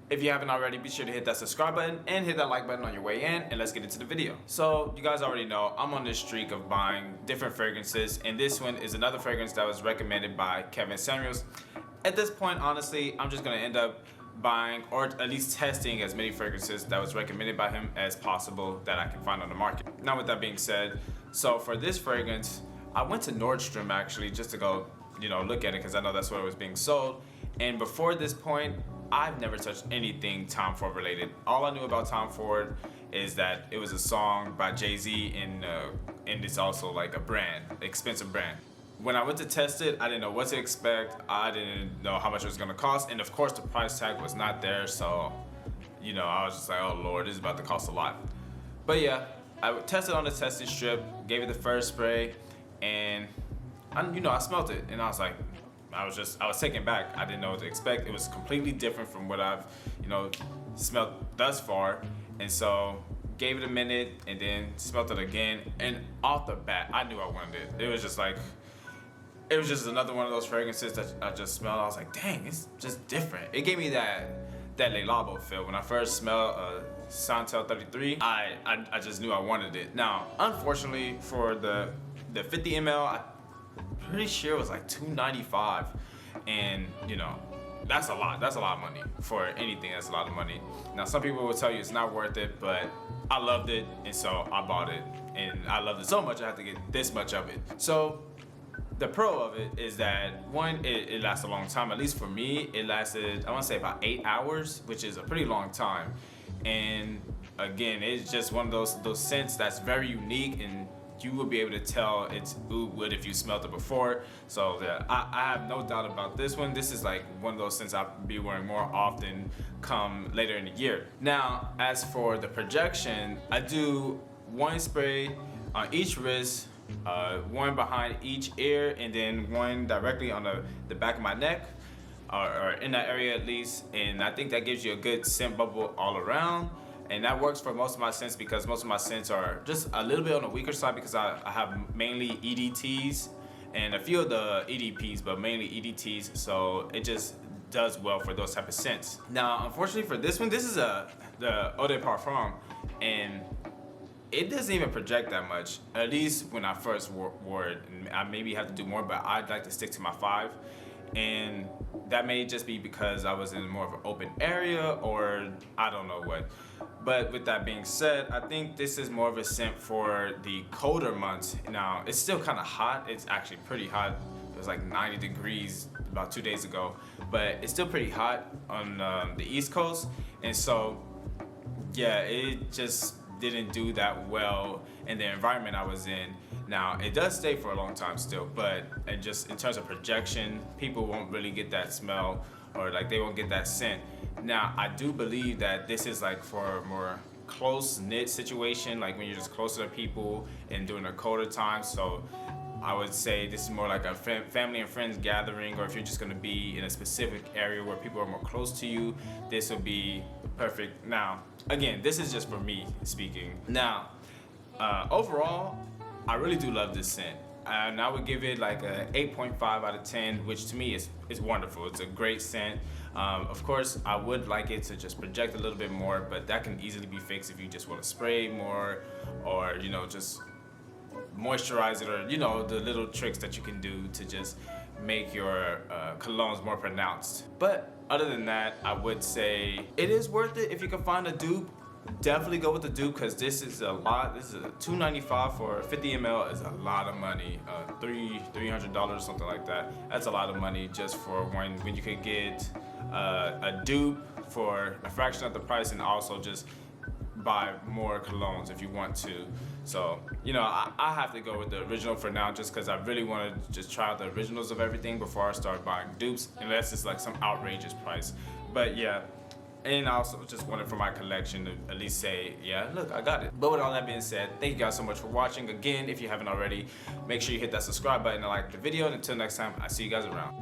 If you haven't already, be sure to hit that subscribe button and hit that like button on your way in, and let's get into the video. So you guys already know I'm on this streak of buying different fragrances, and this one is another fragrance that was recommended by Kevin Samuels. At this point, honestly, I'm just gonna end up buying or at least testing as many fragrances that was recommended by him as possible that I can find on the market. Now with that being said, so for this fragrance, I went to Nordstrom actually just to go, look at it because I know that's where it was being sold. And before this point, I've never touched anything Tom Ford related. All I knew about Tom Ford is that it was a song by Jay-Z and it's also like a brand, expensive brand. When I went to test it, I didn't know what to expect. I didn't know how much it was gonna cost. And of course the price tag was not there. So, I was just like, oh Lord, this is about to cost a lot. But yeah, I tested on the testing strip, gave it the first spray, and I smelled it and I was like, I was taken back. I didn't know what to expect. It was completely different from what I've, smelled thus far. And so gave it a minute and then smelled it again. And off the bat, I knew I wanted it. It was just another one of those fragrances that I just smelled. I was like, dang, it's just different. It gave me that Le Labo feel. When I first smelled Santal 33, I just knew I wanted it. Now, unfortunately for the 50 ml, I'm pretty sure it was like $295, and that's a lot. That's a lot of money for anything. That's a lot of money. Now, some people will tell you it's not worth it, but I loved it, and so I bought it, and I loved it so much I had to get this much of it. So the pro of it is that one, it lasts a long time. At least for me, it lasted, I want to say about 8 hours, which is a pretty long time. And again, it's just one of those scents that's very unique, and you will be able to tell it's oud wood if you smelled it before. So I have no doubt about this one. This is like one of those scents I'll be wearing more often come later in the year. Now, as for the projection, I do one spray on each wrist, one behind each ear, and then one directly on the back of my neck, or in that area at least. And I think that gives you a good scent bubble all around. And that works for most of my scents because most of my scents are just a little bit on the weaker side because I have mainly EDTs and a few of the EDPs, but mainly EDTs. So it just does well for those type of scents. Now, unfortunately for this one, this is the Eau de Parfum, and it doesn't even project that much, at least when I first wore it. I maybe have to do more, but I'd like to stick to my 5. And that may just be because I was in more of an open area, or I don't know what. But with that being said, I think this is more of a scent for the colder months. Now, it's still kind of hot. It's actually pretty hot. It was like 90 degrees about 2 days ago, but it's still pretty hot on the East Coast. And so, yeah, it just didn't do that well in the environment I was in. Now, it does stay for a long time still, but just in terms of projection, people won't really get that smell, or like they won't get that scent. Now, I do believe that this is like for a more close-knit situation, like when you're just closer to people and during a colder time. So I would say this is more like a family and friends gathering, or if you're just gonna be in a specific area where people are more close to you, this would be perfect. Now, again, this is just for me speaking. Now, overall, I really do love this scent. And I would give it like a 8.5 out of 10, which to me is wonderful. It's a great scent. Of course, I would like it to just project a little bit more, but that can easily be fixed if you just want to spray more, or just moisturize it, or the little tricks that you can do to just make your colognes more pronounced. But other than that, I would say it is worth it if you can find a dupe. Definitely go with the dupe, because this is a lot. This is a $295 for 50 ml is a lot of money. $300, something like that. That's a lot of money just for when you could get a dupe for a fraction of the price, and also just buy more colognes if you want to. So I have to go with the original for now, just because I really want to just try out the originals of everything before I start buying dupes, unless it's like some outrageous price. But yeah. And I also just wanted for my collection to at least say, yeah, look, I got it. But with all that being said, thank you guys so much for watching. Again, if you haven't already, make sure you hit that subscribe button and like the video. And until next time, I see you guys around.